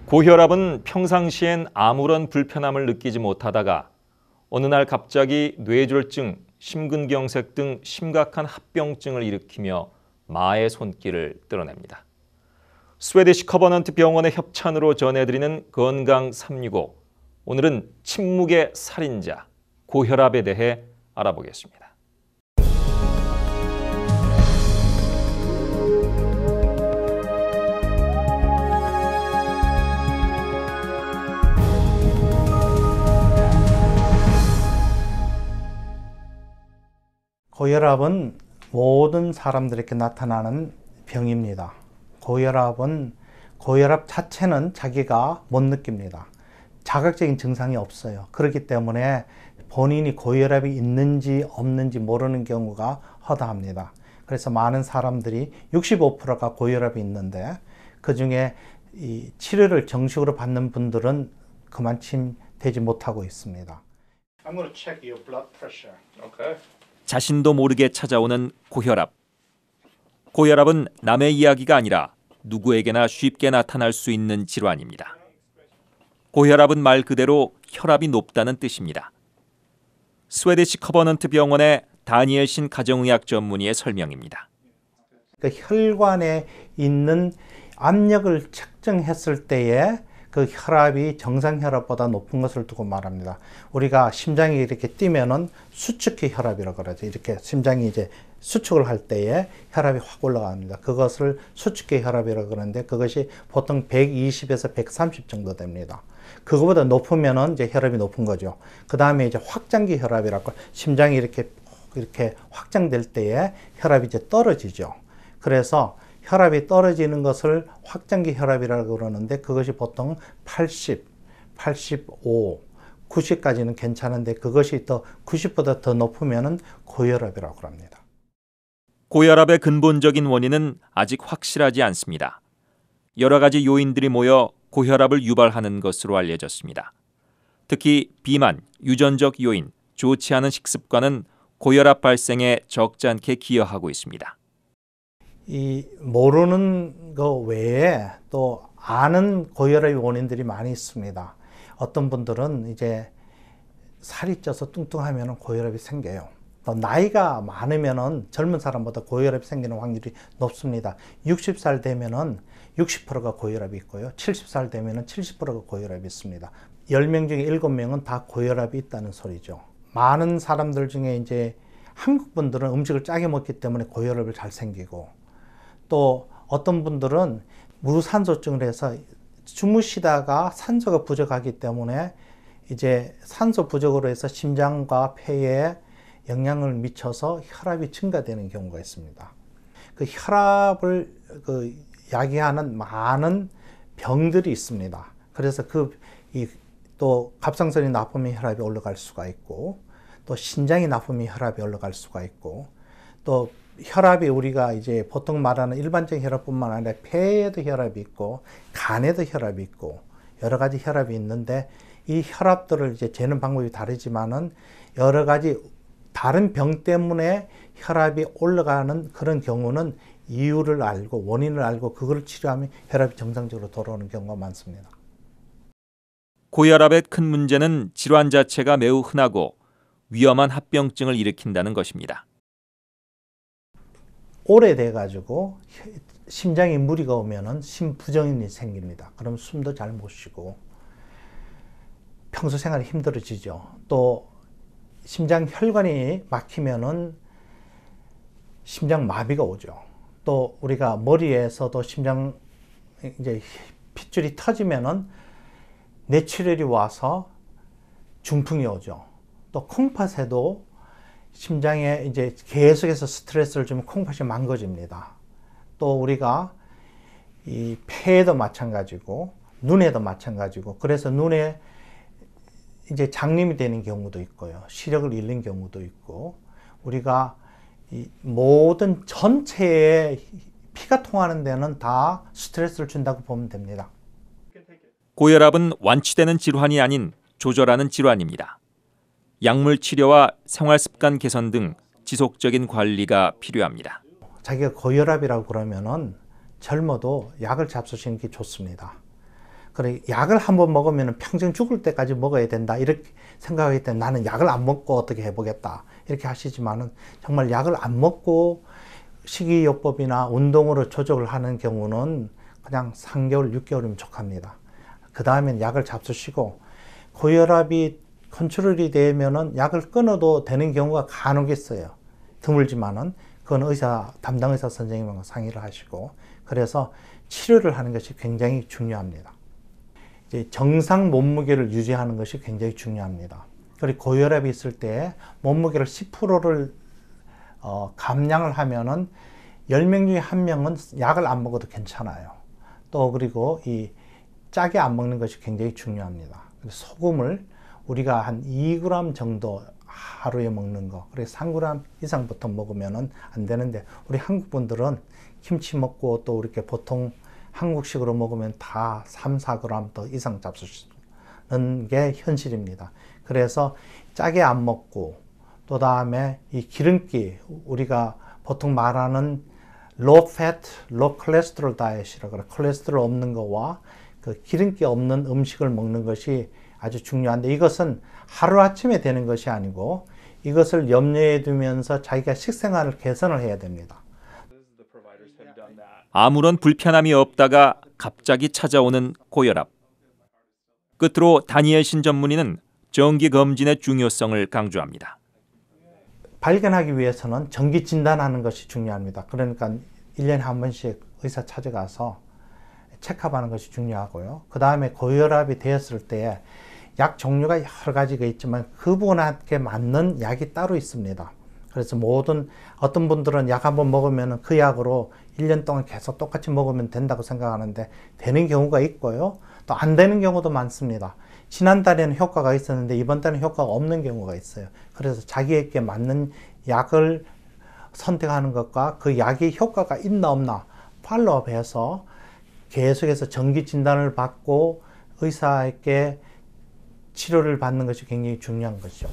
고혈압은 평상시엔 아무런 불편함을 느끼지 못하다가 어느 날 갑자기 뇌졸중, 심근경색 등 심각한 합병증을 일으키며 마의 손길을 끌어냅니다. 스웨디시 커버넌트 병원의 협찬으로 전해드리는 건강 365. 오늘은 침묵의 살인자, 고혈압에 대해 알아보겠습니다. 고혈압은 모든 사람들에게 나타나는 병입니다. 고혈압 자체는 자기가 못 느낍니다. 자각적인 증상이 없어요. 그렇기 때문에 본인이 고혈압이 있는지 없는지 모르는 경우가 허다합니다. 그래서 많은 사람들이 65%가 고혈압이 있는데 그중에 이 치료를 정식으로 받는 분들은 그만큼 되지 못하고 있습니다. I'm going to check your blood pressure. Okay. 자신도 모르게 찾아오는 고혈압. 고혈압은 남의 이야기가 아니라 누구에게나 쉽게 나타날 수 있는 질환입니다. 고혈압은 말 그대로 혈압이 높다는 뜻입니다. 스웨디시 커버넌트 병원의 다니엘 신 가정의학 전문의의 설명입니다. 혈관에 있는 압력을 측정했을 때에 그 혈압이 정상 혈압보다 높은 것을 두고 말합니다. 우리가 심장이 이렇게 뛰면은 수축기 혈압이라고 그러죠. 이렇게 심장이 이제 수축을 할 때에 혈압이 확 올라갑니다. 그것을 수축기 혈압이라고 그러는데 그것이 보통 120에서 130 정도 됩니다. 그거보다 높으면은 이제 혈압이 높은 거죠. 그 다음에 이제 확장기 혈압이라고 심장이 이렇게 확장될 때에 혈압이 이제 떨어지죠. 그래서 혈압이 떨어지는 것을 확장기 혈압이라고 그러는데 그것이 보통 80, 85, 90까지는 괜찮은데 그것이 또 90보다 더 높으면 고혈압이라고 합니다. 고혈압의 근본적인 원인은 아직 확실하지 않습니다. 여러 가지 요인들이 모여 고혈압을 유발하는 것으로 알려졌습니다. 특히 비만, 유전적 요인, 좋지 않은 식습관은 고혈압 발생에 적지 않게 기여하고 있습니다. 이 모르는 거 외에 또 아는 고혈압의 원인들이 많이 있습니다. 어떤 분들은 이제 살이 쪄서 뚱뚱하면 고혈압이 생겨요. 또 나이가 많으면 젊은 사람보다 고혈압이 생기는 확률이 높습니다. 60살 되면은 60%가 고혈압이 있고요. 70살 되면은 70%가 고혈압이 있습니다. 10명 중에 7명은 다 고혈압이 있다는 소리죠. 많은 사람들 중에 이제 한국 분들은 음식을 짜게 먹기 때문에 고혈압이 잘 생기고 또 어떤 분들은 무산소증을 해서 주무시다가 산소가 부족하기 때문에 이제 산소 부족으로 해서 심장과 폐에 영향을 미쳐서 혈압이 증가되는 경우가 있습니다. 그 혈압을 야기하는 많은 병들이 있습니다. 그래서 또 갑상선이 나쁘면 혈압이 올라갈 수가 있고 또 신장이 나쁘면 혈압이 올라갈 수가 있고 또 혈압이 우리가 이제 보통 말하는 일반적인 혈압뿐만 아니라 폐에도 혈압이 있고 간에도 혈압이 있고 여러 가지 혈압이 있는데 이 혈압들을 이제 재는 방법이 다르지만은 여러 가지 다른 병 때문에 혈압이 올라가는 그런 경우는 이유를 알고 원인을 알고 그걸 치료하면 혈압이 정상적으로 돌아오는 경우가 많습니다. 고혈압의 큰 문제는 질환 자체가 매우 흔하고 위험한 합병증을 일으킨다는 것입니다. 오래돼 가지고 심장에 무리가 오면은 심부전이 생깁니다. 그럼 숨도 잘 못 쉬고 평소 생활이 힘들어지죠. 또 심장 혈관이 막히면은 심장 마비가 오죠. 또 우리가 머리에서도 심장 이제 핏줄이 터지면은 뇌출혈이 와서 중풍이 오죠. 또 콩팥에도 심장에 이제 계속해서 스트레스를 주면 콩팥이 망가집니다. 또 우리가 이 폐에도 마찬가지고 눈에도 마찬가지고 그래서 눈에 이제 장님이 되는 경우도 있고요. 시력을 잃는 경우도 있고 우리가 이 모든 전체에 피가 통하는 데는 다 스트레스를 준다고 보면 됩니다. 고혈압은 완치되는 질환이 아닌 조절하는 질환입니다. 약물 치료와 생활습관 개선 등 지속적인 관리가 필요합니다. 자기가 고혈압이라고 그러면은 젊어도 약을 잡수시는 게 좋습니다. 그래, 약을 한번 먹으면 평생 죽을 때까지 먹어야 된다. 이렇게 생각하기 때문에 나는 약을 안 먹고 어떻게 해보겠다. 이렇게 하시지만은 정말 약을 안 먹고 식이요법이나 운동으로 조절을 하는 경우는 그냥 3개월, 6개월이면 족합니다. 그 다음엔 약을 잡수시고 고혈압이 컨트롤이 되면은 약을 끊어도 되는 경우가 간혹 있어요. 드물지만은 그건 담당 의사 선생님과 상의를 하시고 그래서 치료를 하는 것이 굉장히 중요합니다. 이제 정상 몸무게를 유지하는 것이 굉장히 중요합니다. 그리고 고혈압이 있을 때 몸무게를 10%를 감량을 하면은 10명 중에 1명은 약을 안 먹어도 괜찮아요. 또 그리고 이 짜게 안 먹는 것이 굉장히 중요합니다. 소금을 우리가 한 2g 정도 하루에 먹는 거, 그래서 3g 이상부터 먹으면 안 되는데 우리 한국 분들은 김치 먹고 또 이렇게 보통 한국식으로 먹으면 다 3, 4g 더 이상 잡수는 게 현실입니다. 그래서 짜게 안 먹고 또 다음에 이 기름기 우리가 보통 말하는 low fat, low cholesterol 다이어트이라고 그래. 콜레스테롤 없는 거와 그 기름기 없는 음식을 먹는 것이 아주 중요한데 이것은 하루아침에 되는 것이 아니고 이것을 염려해 두면서 자기가 식생활을 개선을 해야 됩니다. 아무런 불편함이 없다가 갑자기 찾아오는 고혈압. 끝으로 다니엘 신 전문의는 정기검진의 중요성을 강조합니다. 발견하기 위해서는 정기 진단하는 것이 중요합니다. 그러니까 1년에 한 번씩 의사 찾아가서 체크하는 것이 중요하고요. 그 다음에 고혈압이 되었을 때 약 종류가 여러 가지가 있지만 그분한테 맞는 약이 따로 있습니다. 그래서 어떤 분들은 약 한번 먹으면 그 약으로 1년 동안 계속 똑같이 먹으면 된다고 생각하는데 되는 경우가 있고요. 또 안 되는 경우도 많습니다. 지난달에는 효과가 있었는데 이번 달에는 효과가 없는 경우가 있어요. 그래서 자기에게 맞는 약을 선택하는 것과 그 약이 효과가 있나 없나 팔로우업해서 계속해서 정기 진단을 받고 의사에게 치료를 받는 것이 굉장히 중요한 것이죠.